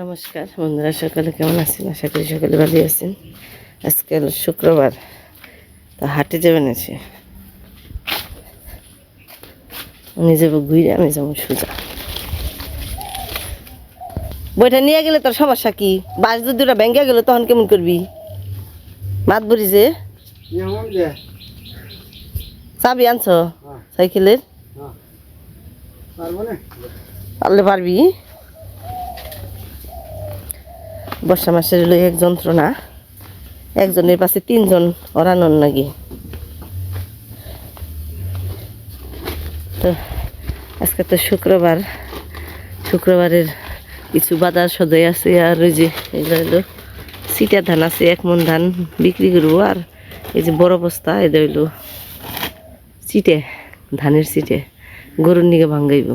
নমস্কার বন্ধুরা, সকালে কেমন আছেন? আশা করি সকালে ভালো আছেন। আজকে হলো শুক্রবার, তো হাটে যাবেন আছে। উনি যাবো ঘুরে, আমি যাবো সোজা। বইটা নিয়ে গেলে তোর সমস্যা কি? বাস দুটা ব্যাংকে গেল তখন কেমন করবি? মাত বলি যে চাবি আনছ সাইকেলের, পারলে পারবি। বর্ষা মাসের হলো এক যন্ত্রণা, একজনের পাশে তিনজন ওরানোর নাকি। তো আজকে তো শুক্রবার, শুক্রবারের কিছু বাজার সদাই আছে। আর ওই যে এটা হলো সিটা ধান আছে, 1 মণ ধান বিক্রি করবো। আর এই যে বড় বস্তা, এটা হইলো চিটে, ধানের চিটে গরুর নিকে ভাঙ্গাইব।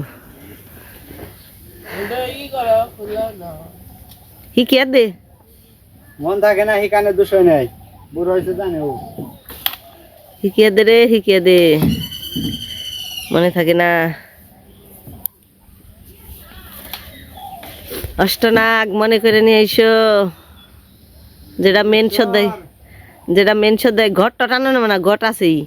হিকিয়া দে, মন থাকে না হিকানে দোষ নাই, বুড়ো হয়েছে জানে ও। হিকিয়া দে রে, হিকিয়া দে, মনে থাকে না। অষ্টনাগ মনে করে নিয়ে আইসো। যেটা মেন সদাই, যেটা মেন সদাই ঘর টানো না, মানে ঘট আছেই।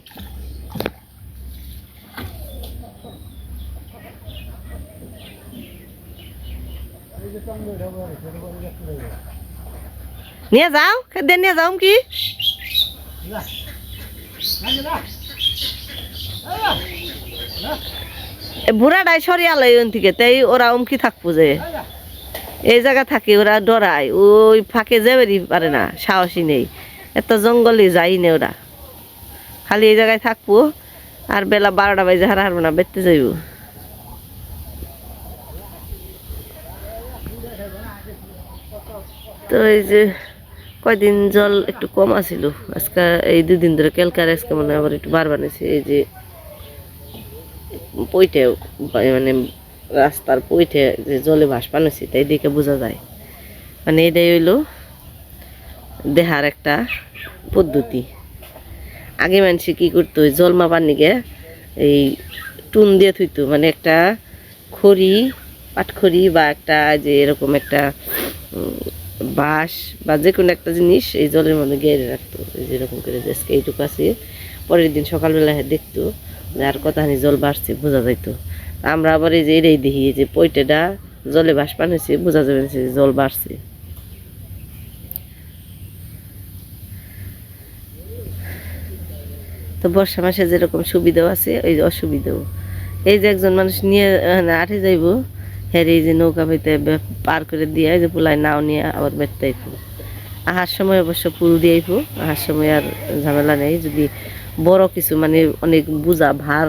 নিয়ে যাও, খেতে নিয়ে যাও কি বুড়াটাই সরিয়াল থেকে, তাই ওরা অমকি থাকবো যে এই জায়গা থাকে, ওরা ডরায়। ওই ফাঁকে যাবেরই পারে না, সাহসী নেই, এত জঙ্গলে যাই না ওরা। খালি এই জায়গায় থাকবো, আর বেলা 12টা বাজে হারবো না, বেরতে যাইব। তো এই যে কয়দিন জল একটু কম আছিল, আজকে এই 2 দিন ধরে কেলকার, আজকে মনে হয় আবার একটু বার বানিয়েছে। এই যে পইটে, মানে রাস্তার পইটে যে জলে ভাস বানিয়েছে, তাই দেখে বোঝা যায়। মানে এটাই হইলো দেহার একটা পদ্ধতি। আগে মানুষ কি করতো, জল মাপার নিকে এই টুন দিয়ে থইতো, মানে একটা খড়ি, পাটখড়ি বা একটা যে এরকম একটা বাঁশ বা যে কোনো একটা জিনিস এই জলের মধ্যে গেড়ে রাখতো। যেরকম করে আজকে এইটুকু আছে, পরের দিন সকালবেলা দেখতো যে আর কতখানি জল বাড়ছে, বোঝা যাইতো। আমরা আবার এই যে এটাই দেখি যে পৈটেটা জলে ভাস পানিছে, বোঝা যাবে যে জল বাড়ছে। তো বর্ষা মাসে যেরকম সুবিধাও আছে, ওই অসুবিধাও। এই যে একজন মানুষ নিয়ে আঠে যাইব, হ্যাঁ এই যে নৌকা পাইতে পার করে দিয়ে, এই যে পোলায় নাও নিয়ে আবার বেরতে আইব। আহার সময় অবশ্য পুল দিয়ে আইব, আহার সময় আর ঝামেলা নেই। যদি বড় কিছু মানে অনেক বোঝা ভার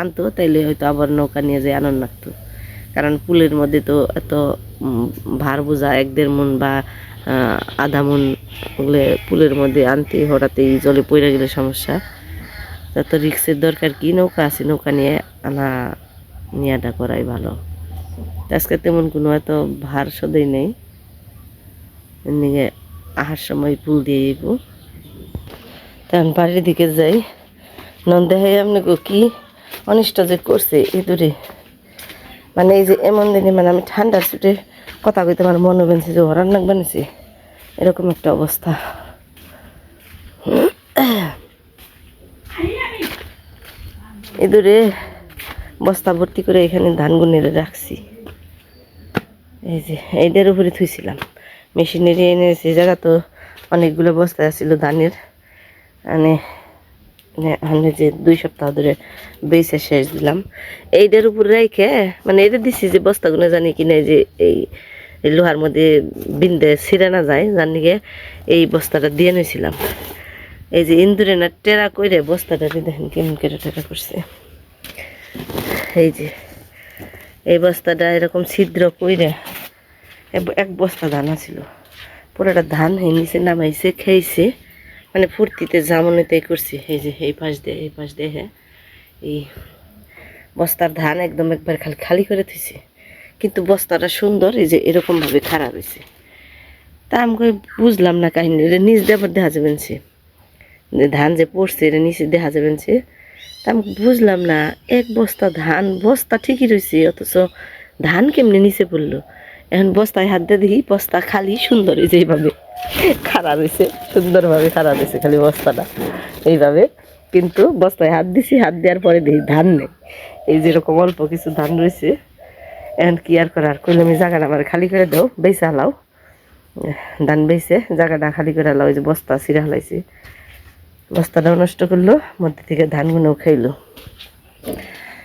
আনতো, তাইলে হয়তো আবার নৌকা নিয়ে যায় আনন্দ লাগতো। কারণ পুলের মধ্যে তো এত ভার বোঝা 1-1.5 মণ বা আধা মণ ওগুলো পুলের মধ্যে আনতে হঠাৎই জলে পড়ে গেলে সমস্যা। তত রিক্সের দরকার কি, নৌকা আছে, নৌকা নিয়ে আনা নিয়াটা করাই ভালো। আজকে তেমন কোনো এত ভার সদেই নেই, এমনিকে আহার সময় পুল দিয়ে যাইব। তখন বাড়ির দিকে যাই, নন্দেহে আপনাকে কি অনিষ্ট যে করছে ইঁদুরে। মানে এই যে এমন দিনে, মানে আমি ঠান্ডার ছুটে কথা কইতে আমার মনে বেনছে যে হরান নাক বানিয়েছে, এরকম একটা অবস্থা। ইঁদুরে বস্তা ভর্তি করে এখানে ধান গুনেরে রাখছি। এই যে এইটার উপরে থুইছিলাম, মেশিনারি এনেছে। জায়গা তো অনেকগুলো বস্তা ছিল ধানের, মানে মানে যে 2 সপ্তাহ ধরে বেচে শেষ দিলাম। এইটার উপরে রেখে, মানে এটা দিছি যে বস্তাগুলো জানি কিনে যে এই লোহার মধ্যে বিন্দে ছিঁড়ে না যায়, জানি গিয়ে এই বস্তাটা দিয়ে নিয়েছিলাম। এই যে ইন্দুরে না টেরা করে বস্তাটা দেখেন কেমন করে টেরা করছে। এই যে এই বস্তাটা এরকম ছিদ্র কইরে 1 বস্তা ধান ছিল, পুরোটা ধান নিচে নামাইছে, খেয়েছে, মানে ফুর্তিতে জামনিতেই করছি। এই যে এই পাশ দিয়ে, এই পাশ দিয়ে, হ্যাঁ এই বস্তার ধান একদম একবার খালি খালি করে থুইছে। কিন্তু বস্তাটা সুন্দর, এই যে এরকমভাবে খারাপ হয়েছে। তা আমি বুঝলাম না কাহিনী, এটা নিচ দেবার দেখা যাবেন সে ধান যে পড়ছে, এটা নিচে দেখা যাবেন সে। তা আমি বুঝলাম না, 1 বস্তা ধান, বস্তা ঠিকই রয়েছে, অথচ ধান কেমনি নিচে পড়লো। এখন বস্তায় হাত দিয়ে দেখি বস্তা খালি সুন্দর এই যে এইভাবে খাড়া রয়েছে, সুন্দরভাবে খাড়া রয়েছে খালি বস্তাটা এইভাবে। কিন্তু বস্তায় হাত দিছি, হাত দেওয়ার পরে দেখি ধান নেই। এই যেরকম অল্প কিছু ধান রয়েছে। এখন কি আর করার, কইলে আমি জায়গাটা আমার খালি করে দাও, বেচা লাও, ধান বেচে জায়গাটা খালি করে লাও। এই যে বস্তা ছিঁড়া হলাইছে, বস্তাটাও নষ্ট করলো, মধ্যে থেকে ধানগুলোও খাইলো।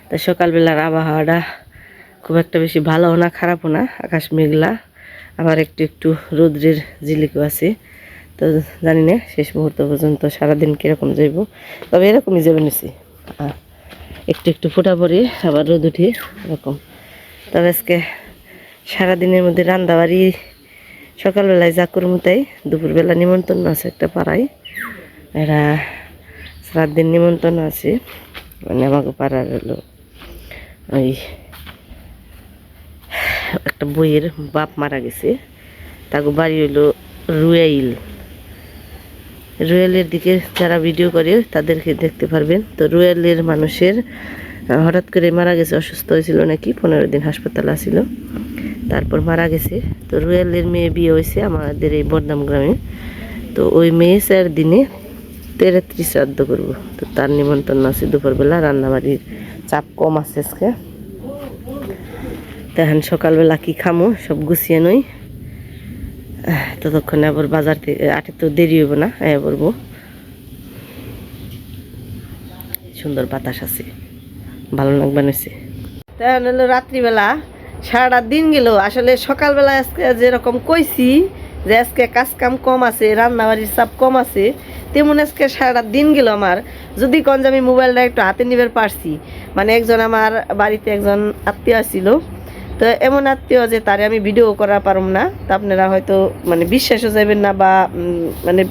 তা সকালবেলার আবহাওয়াটা খুব একটা বেশি ভালো না খারাপও না, আকাশ মেঘলা, আবার একটু একটু রৌদ্রের ঝিলিকও আছে। তো জানি না শেষ মুহূর্ত পর্যন্ত সারাদিন কীরকম যাইব, তবে এরকমই যাবে নিছি, একটু একটু ফোটা পরে আবার রোদ উঠে এরকম। তবে আজকে সারাদিনের মধ্যে রান্দাবাড়ি সকালবেলায় যা করবো তাই, দুপুরবেলা নিমন্ত্রণ আছে একটা পাড়ায়, এরা সাত দিন নিমন্ত্রণ আছে, মানে আমাকে পাড়ার হলো ওই একটা বইয়ের বাপ মারা গেছে, তাকে বাড়ি হইলো রুয়েলের দিকে যারা ভিডিও করে তাদেরকে দেখতে পারবেন। তো রুয়েলের মানুষের হঠাৎ করে মারা গেছে, অসুস্থ হয়েছিল নাকি, 15 দিন হাসপাতালে আসিল, তারপর মারা গেছে। তো রুয়েলের মেয়ে বিয়ে হয়েছে আমাদের এই বর্দাম গ্রামে। তো ওই মেয়ে 4 দিনে 33 শ্রাদ্ধ করবো। তো তার নিমন্ত্রণ আছে দুপুরবেলা, রান্নাবাড়ির চাপ কম আছে আজকে। তখন সকালবেলা কি খামো সব গুছিয়ে নই, ততক্ষণে আবার বাজার থেকে আটে তো দেরি হইব না, বলবো সুন্দর বাতাস আছে, ভালো লাগবে নিছে। তখন হলো রাত্রিবেলা সারাটা দিন গেল। আসলে সকালবেলা আজকে যেরকম কইছি যে আজকে কাজ কাম কম আছে, রান্নাবাড়ির চাপ কম আছে, তেমন আজকে সারাটা দিন গেল আমার। যদি কোন যে আমি মোবাইলটা একটু হাতে নিবার পারছি, মানে একজন আমার বাড়িতে একজন আত্মীয় আসছিল, তো এমন আত্মীয় যে তারে আমি ভিডিও করা পারুম না, তা আপনারা হয়তো মানে বিশ্বাসও যাবেন না, বা মানে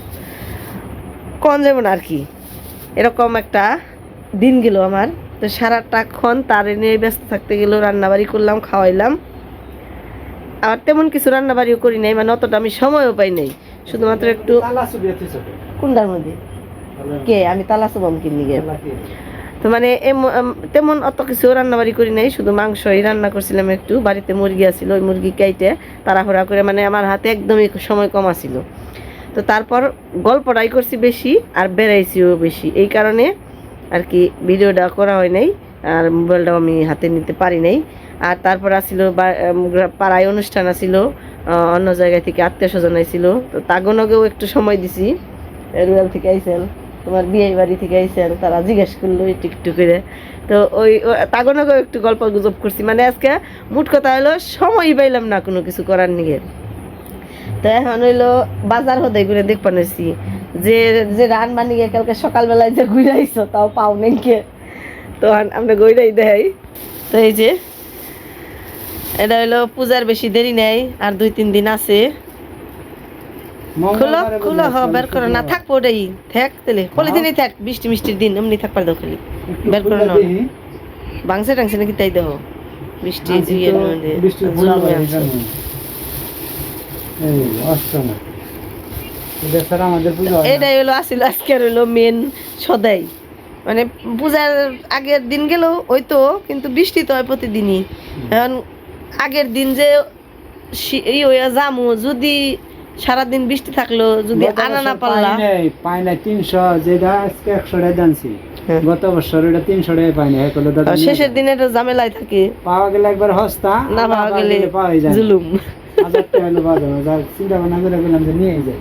কোন যাবেন আর কি, এরকম একটা দিন গেল আমার। তো সারাটাক্ষণ তারে নিয়ে ব্যস্ত থাকতে গেল, রান্নাবাড়ি করলাম, খাওয়াইলাম, আর তেমন কিছু রান্নাবাড়িও করি নাই, মানে অতটা আমি সময়ও পাই নাই, শুধুমাত্র একটু কোনটার মধ্যে কে আমি তালা সুবাম কিনি গে। তো মানে তেমন অত কিছু রান্নাবাড়ি করি নাই, শুধু মাংসই রান্না করছিলাম একটু, বাড়িতে মুরগি আছিল, ওই মুরগি কাইটে তাড়াহুড়া করে, মানে আমার হাতে একদমই সময় কম আছিল। তো তারপর গল্পটাই করছি বেশি আর বেড়াইছিও বেশি, এই কারণে আর কি ভিডিওটা করা হয় নাই, আর মোবাইলটাও আমি হাতে নিতে পারি নাই। আর তারপর আসছিল পাড়ায় অনুষ্ঠান আসিল, অন্য জায়গা থেকে আত্মীয় স্বজন আইছিল, তো তাগনকেও একটু সময় দিছি। রুয়েল থেকে আইসেন, তোমার বিয়ে বাড়ি থেকে আইসেন, তারা জিজ্ঞেস করলো একটু একটু করে, তো ওই তাগনকেও একটু গল্প গুজব করছি। মানে আজকে মোট কথা হলো সময়ই পাইলাম না কোনো কিছু করার নিয়ে। তো এখন হইলো বাজার হদাই করে দেখ পানেছি যে যে রান বানিয়ে কালকে সকালবেলায় যে ঘুরে আইসো তাও পাও নেই কে, তো আমরা ঘুরাই দেখাই। তো এই যে এটা হইলো পূজার বেশি দেরি নেই, আর 2-3 দিন আছে। খুলো খুলো, বের করো না, থাকবো ওটাই থাক, তাহলে পলিথিনই থাক, বৃষ্টি মিষ্টির দিন এমনি থাকবার দাও, খালি বের করো না, বাংসে টাংসে নাকি তাই দেবো, বৃষ্টি এটাই হলো আসিল আজকের হইলো মেন সদাই। মানে পূজার আগের দিন গেল ওই তো, কিন্তু বৃষ্টি তো হয় প্রতিদিনই। এখন আগের দিন যে হইয়া যামু, যদি সারাদিন বৃষ্টি থাকলো, যদি আনা না পারলাম, পাই না 300, যেটা আজকে 100 টাকা দানছি, গত বছর এটা 300 টাকা পাই না, একলো দাদা শেষের দিনে একটা ঝামেলায় থাকে, পাওয়া গেলে একবার হস্তা, না পাওয়া গেলে পাওয়াই যায় জুলুম। 1000 টাকা হলো বাজার, যা চিন্তা ভাবনা করে গেলাম যে নিয়ে যাই,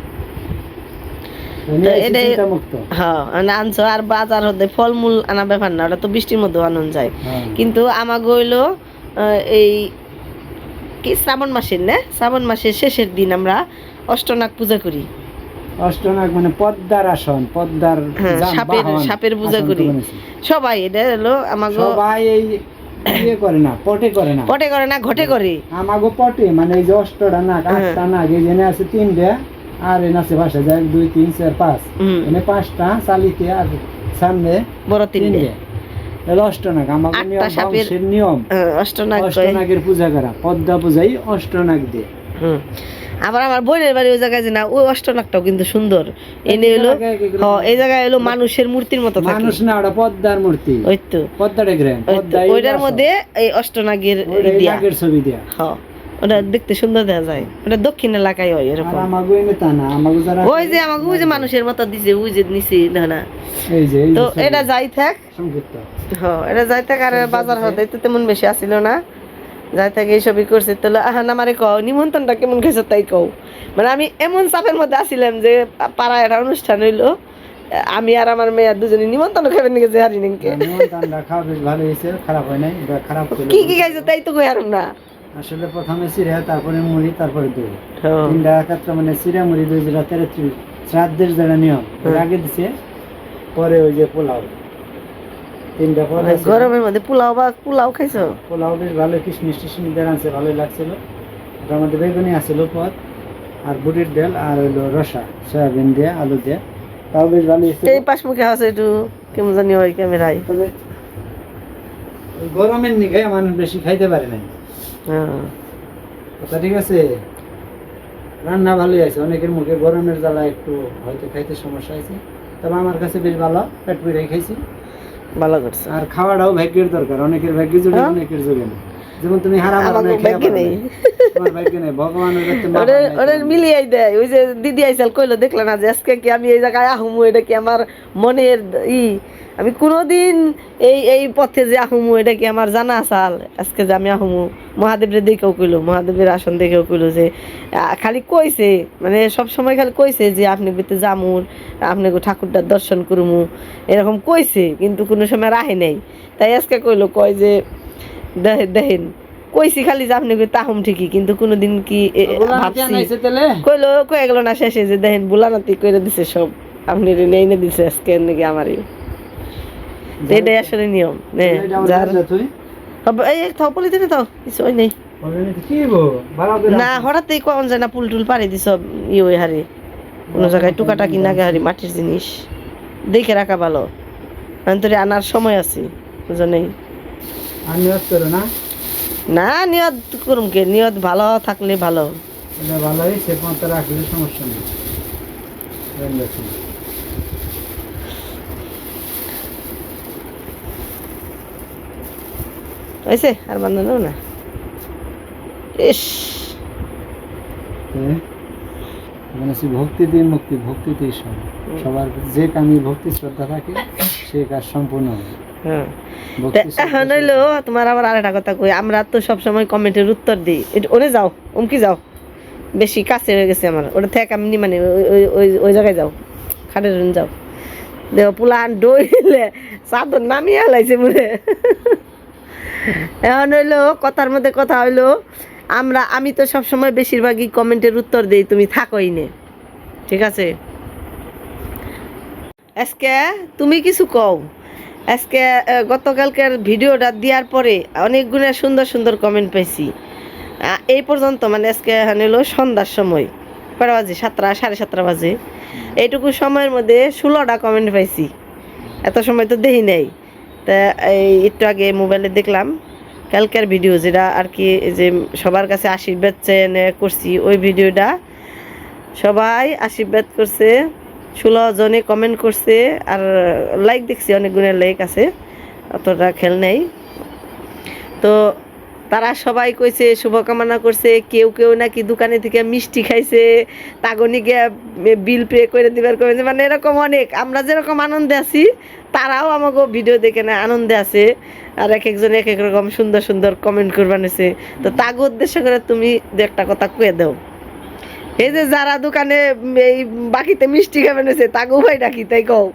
এটাই হ্যাঁ আনছো। আর বাজার হতে ফলমূল আনা ব্যাপার না, ওটা তো বৃষ্টির মধ্যে আনন্দ যায়। কিন্তু আমাকে হইলো এই কি শ্রাবণ মাসের না, শ্রাবণ মাসের শেষের দিন আমরা অষ্টনাগ পূজা করি। অষ্টনাগ মানে পদ্মার আসন, পদ্মার সাপের পূজা করি সবাই। এটা হলো আমাকে সবাই এই ইয়ে করে না, পটে করে না, পটে করে না, ঘটে করে আমাকে পটে, মানে এই যে অষ্টটা নাগ, 8টা নাগ, এই জেনে আছে 3টা, আর এনে আছে ভাষা যায় 1 2 3 4 5, এনে 5টা চালিতে, আর সামনে বড় 3টে, এলো অষ্টনাগ। আমাকে নিয়ম অষ্টনাগের পূজা করা, পদ্মা পূজাই অষ্টনাগ দিয়ে। আবার আমার বোনের বাড়ি ওই জায়গায় যে না, ওই অষ্টনাগটাও কিন্তু সুন্দর। এনে হলো এই জায়গায় হলো মানুষের মূর্তির মতো থাকে, মানুষ না, ওটা পদ্মার মূর্তি, ওই তো পদ্মাটা গ্রাম, ওইটার মধ্যে এই অষ্টনাগের ছবি দেয়া, হ্যাঁ ওটা দেখতে সুন্দর দেখা যায়, ওটা দক্ষিণ এলাকায় হয় আর এরকম। আমাগো এনে তা না, আমাগো যারা ওই যে আমাকে ওই যে মানুষের মতো দিছে, ওই যে নিচে দেখো না। এই যে তো এটা যাই থাক, সংযুক্ত হ্যাঁ এটা যাই থাক। আর বাজার হতে তো তেমন বেশি আসিল না, যাই থাক এইসবই করছে। তাহলে আহান আমারে কও নিমন্ত্রণটা কেমন খেয়েছো তাই কও। মানে আমি এমন চাপের মধ্যে আসিলাম যে পাড়ায় একটা অনুষ্ঠান হইলো, আমি আর আমার মেয়ে দুজনে নিমন্ত্রণ খাবেন নাকি যে হারি নাকি নিমন্ত্রণটা খাওয়া বেশ ভালো হয়েছে, খারাপ হয় নাই। খারাপ কি কি খাইছো তাই তো কই হারুম না। আসলে প্রথমে চিড়া, তারপরে মুড়ি, তারপরে দই, হ্যাঁ। তিনটা ক্ষেত্রে মানে চিড়া মুড়ি দই যেটা শ্রাদ্ধের যেটা নিয়ম ওটা আগে দিছে, পরে ওই যে পোলাও, তিনটা পরে আছে। গরমের মধ্যে পোলাও খাইছো? পোলাও বেশ ভালো, কিশমিশ টিশমিশ দেওয়া আছে, ভালোই লাগছিল। ওটার মধ্যে বেগুনি আছিল পদ, আর বুটের ডাল, আর হইলো রসা সয়াবিন দিয়ে আলু দিয়ে, তাও বেশ ভালো হয়েছিল। এই পাশ মুখে আছে একটু কেমন জানি ওই ক্যামেরায়। তবে ওই গরমের নিগে মানুষ বেশি খাইতে পারে নাই। হ্যাঁ কথা ঠিক আছে, রান্না ভালোই আছে। অনেকের মুখে গরমের জ্বালা একটু হয়তো খাইতে সমস্যা হয়েছে, তবে আমার কাছে বেশ ভালো, পেট পুরে খাইছি। ভালো করছো। আর খাওয়াটাও ভাগ্যের দরকার, অনেকের ভাগ্যে জোরে, অনেকের যোগে না। যেমন তুমি হারা ভাগ্যে নেই, তোমার ভাগ্যে নেই, ভগবানের কাছে ওরে মিলিয়ে দেয়। ওই যে দিদি আইসাল কইলো দেখলে না যে আজকে কি আমি এই জায়গায় আহুমু, এটা কি আমার মনের আমি কোনোদিন এই এই পথে যে আহুমু এটা কি আমার জানা আসাল। আজকে যে আমি আহুমু মহাদেবের দেখেও কইলো, মহাদেবের আসন দেখেও কইলো যে খালি কইছে, মানে সব সময় খালি কইছে যে আপনি বেতে জামুর, আপনি ঠাকুরটার দর্শন করমু, এরকম কইছে, কিন্তু কোনো সময় রাহে নাই। তাই আজকে কইলো, কয় যে দেখেন কইছি খালি যে আপনি তাহম ঠিকই, কিন্তু কোনোদিন কি ভাবছি কইলো কয়ে গেল না শেষে যে দেখেন বুলানাতি করে দিছে সব, আপনি এনে দিছে আজকে নাকি আমারই। এটাই আসলে নিয়ম। যার এই থাও পলিথিনে থাও, কিছু ওই নেই না, হঠাৎই কখন যায় না পুল টুল পাড়ি দিস ওই হারি কোনো জায়গায় টুকাটাকি নাগে হারি মাটির জিনিস দেখে রাখা ভালো, তোরে আনার সময় আছে বুঝনেই না। নিয়ত করুম কে, নিয়ত ভালো থাকলে ভালো। ভালোই সে পর্যন্ত রাখলে সমস্যা নেই। হয়েছে আর বান্ধব না। ইস ভক্তি দিয়ে মুক্তি, ভক্তিতেই সব, সবার যে কামে ভক্তি শ্রদ্ধা থাকে সে কাজ সম্পূর্ণ হয়। হ্যাঁ এখন হইলো তোমার আবার আরেকটা কথা কই, আমরা তো সবসময় কমেন্টের উত্তর দিই, ওরে যাও উমকি যাও, বেশি কাছে হয়ে গেছে আমার, ওটা থেকে আমি মানে ওই জায়গায় যাও, খাটের যাও, দেহ পুলান ডইলে চাদর নামিয়ে হালাইছে মনে। এখন হইলো কথার মধ্যে কথা হইলো, আমি তো সবসময় বেশিরভাগই কমেন্টের উত্তর দিই, তুমি থাকোই নে, ঠিক আছে? আজকে তুমি কিছু কও। আজকে গতকালকের ভিডিওটা দেওয়ার পরে অনেকগুলো সুন্দর সুন্দর কমেন্ট পাইছি এই পর্যন্ত, মানে আজকে হলো সন্ধ্যার সময়, কটা বাজে 7টা 7:30 বাজে, এইটুকু সময়ের মধ্যে 16টা কমেন্ট পাইছি। এত সময় তো দেখি নাই। তা এই একটু আগে মোবাইলে দেখলাম কালকের ভিডিও, যেটা আর কি যে সবার কাছে আশীর্বাদ চেয়ে করছি, ওই ভিডিওটা সবাই আশীর্বাদ করছে, 16 জনে কমেন্ট করছে, আর লাইক দেখছি অনেকগুলো লাইক আছে, অতটা খেল নেই। তো তারা সবাই কইছে, শুভকামনা করছে, কেউ কেউ নাকি দোকানে থেকে মিষ্টি খাইছে, তাগনিকে বিল পে করে দিবার কমেছে, মানে এরকম অনেক। আমরা যেরকম আনন্দে আছি তারাও আমাকে ভিডিও দেখে না আনন্দে আছে, আর এক একজন এক এক রকম সুন্দর সুন্দর কমেন্ট করবানেছে। তো তাগো উদ্দেশ্য করে তুমি একটা কথা কয়ে দাও, এই যে যারা দোকানে এই বাকিতে মিষ্টি খাবেন তাগো ভাই ডাকি তাই কও।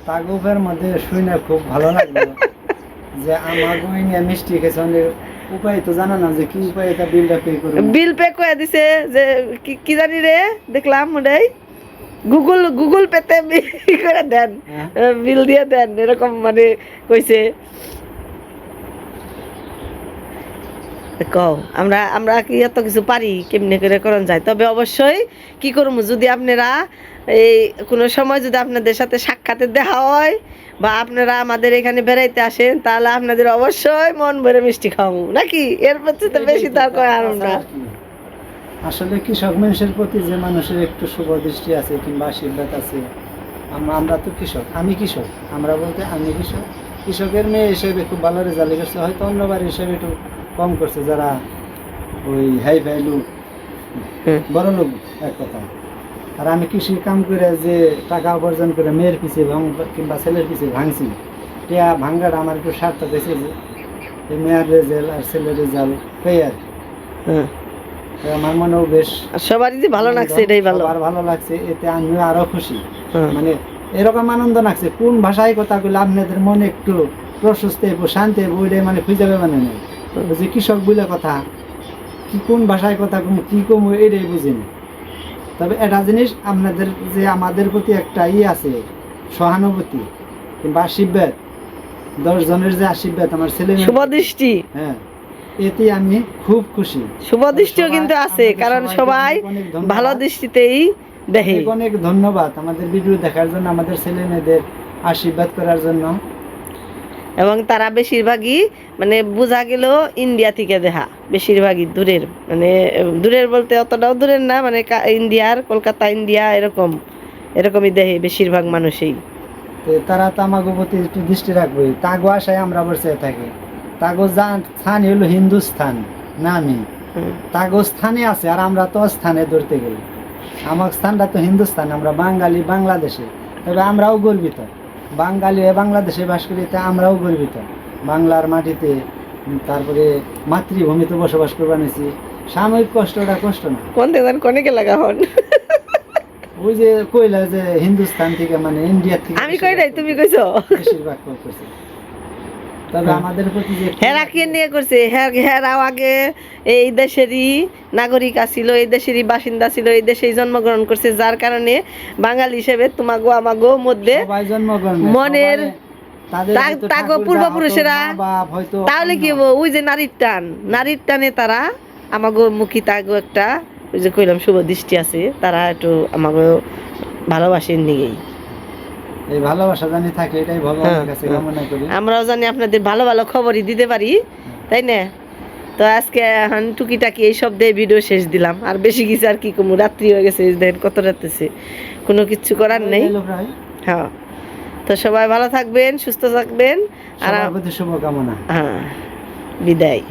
তাগো ভাইয়ের মধ্যে শুনে খুব ভালো লাগলো যে আমার নিয়ে মিষ্টি খেয়েছে, উপায় তো জানা না যে কি উপায় এটা বিলটা পে করব। বিল পে করে দিছে যে কি জানি রে, দেখলাম ওটাই গুগল পেতে করে দেন, বিল দিয়ে দেন, এরকম মানে কইছে। কও আমরা কি এত কিছু পারি কেমনে করে করন যায়? তবে অবশ্যই কি করব, যদি আপনারা এই কোনো সময় যদি আপনাদের সাথে সাক্ষাতে দেখা হয় বা আপনারা আমাদের এখানে বেড়াইতে আসেন, তাহলে আপনাদের অবশ্যই মন ভরে মিষ্টি খাওয়াবো, নাকি? এর প্রতি তো বেশি তার কয় আর না। আসলে কৃষক মানুষের প্রতি যে মানুষের একটু শুভ দৃষ্টি আছে কিংবা আশীর্বাদ আছে, আমরা তো কৃষক, আমি কৃষক, আমরা বলতে আমি কৃষক, কৃষকের মেয়ে হিসেবে খুব ভালো রেজাল্ট করছে, হয়তো অন্য বাড়ি হিসেবে একটু কম করছে, যারা ওই হাই ফাই লোক, হুম। বড় লোক এক কথা। আর আমি কৃষি কাম করে যে টাকা উপার্জন করে মেয়ের পিছিয়ে কিংবা ছেলের পিছিয়ে ভাঙছি, টিয়া ভাঙ্গাটা আমার একটু স্বার্থ পেয়েছে যে এই মেয়ের রেজাল্ট আর ছেলের রেজাল্ট পেয়ে আর কি। হুম। তো আমার মনেও বেশ আর সবারই যে ভালো লাগছে এটাই ভালো। আর ভালো লাগছে, এতে আমিও আরো খুশি। হুম। মানে এরকম আনন্দ লাগছে, কোন ভাষায় কথা বলে আপনাদের মনে একটু প্রশস্তি হইব, শান্তি হইব, ওইটাই মানে খুঁজে পাবে মানে নেই। ওই যে কৃষক বলে কথা, কি কোন ভাষায় কথা কম কি কম এটাই বুঝিনি। তবে এটা জিনিস আপনাদের যে আমাদের প্রতি একটা আছে সহানুভূতি কিংবা আশীর্বাদ, 10 জনের যে আশীর্বাদ আমার ছেলে মেয়ে, শুভদৃষ্টি, হ্যাঁ, এতে আমি খুব খুশি। শুভদৃষ্টিও কিন্তু আছে, আপনাদের কারণ সবাইকে সবাই অনেক অনেক ধন্যবাদ। ভালো দৃষ্টিতেই দেখে। অনেক অনেক ধন্যবাদ আমাদের ভিডিও দেখার জন্য, আমাদের ছেলে মেয়েদের আশীর্বাদ করার জন্য। এবং তারা বেশিরভাগই মানে বোঝা গেল ইন্ডিয়া থেকে দেখা, বেশিরভাগই দূরের, মানে দূরের বলতে অতটাও দূরের না, মানে ইন্ডিয়ার, কলকাতা ইন্ডিয়া এরকমই দেখে বেশিরভাগ মানুষই। তো তারা তো আমাকে প্রতি একটু দৃষ্টি রাখবে, তাগো আশায় আমরা বসে থাকি। তাগো স্থান হলো হিন্দুস্থান না, আমি তাগো স্থানে আছে, আর আমরা তো স্থানে ধরতে গেলে আমার স্থানটা তো হিন্দুস্তান, আমরা বাঙালি বাংলাদেশে। তবে আমরাও গর্বিত, বাঙালি হয়ে বাংলাদেশে বাস করি, তা আমরাও গর্বিত বাংলার মাটিতে, তারপরে মাতৃভূমিতে বসবাস করবা নিছি। সাময়িক কষ্টটা কষ্ট না, কোন দেন কোনে লাগা হন। ওই যে কইলা যে হিন্দুস্তান থেকে মানে ইন্ডিয়া থেকে আমি কই নাই, তুমি কইছো। বেশিরভাগ করছে। তবে আমাদের প্রতি যে হেরা কে নিয়ে করছে, হেরাও আগে এই দেশেরই নাগরিক আছিল, এই দেশেরই বাসিন্দা ছিল, এই দেশেই জন্মগ্রহণ করছে, যার কারণে বাঙালি হিসেবে তোমাগো আমাগো মধ্যে সবাই জন্মগ্রহণ মনের তাগো পূর্বপুরুষেরা, তাহলে কি হবো, ওই যে নারীর টানে তারা আমাগো মুখী, তাগো একটা ওই যে কইলাম শুভ দৃষ্টি আছে, তারা একটু আমাগো ভালোবাসেন নিয়েই। এই ভালোবাসা জানি থাকে, এটাই ভগবানের কাছে কামনা করি। আমরাও জানি আপনাদের ভালো ভালো খবরই দিতে পারি, তাই না? তো আজকে এখন টুকিটাকি এইসব দিয়ে ভিডিও শেষ দিলাম, আর বেশি কিছু আর কি কমু, রাত্রি হয়ে গেছে, দেখেন কত রাত্রেছে, কোনো কিছু করার নেই। হ্যাঁ, তো সবাই ভালো থাকবেন, সুস্থ থাকবেন, আর সবার প্রতি শুভকামনা। হ্যাঁ, বিদায়।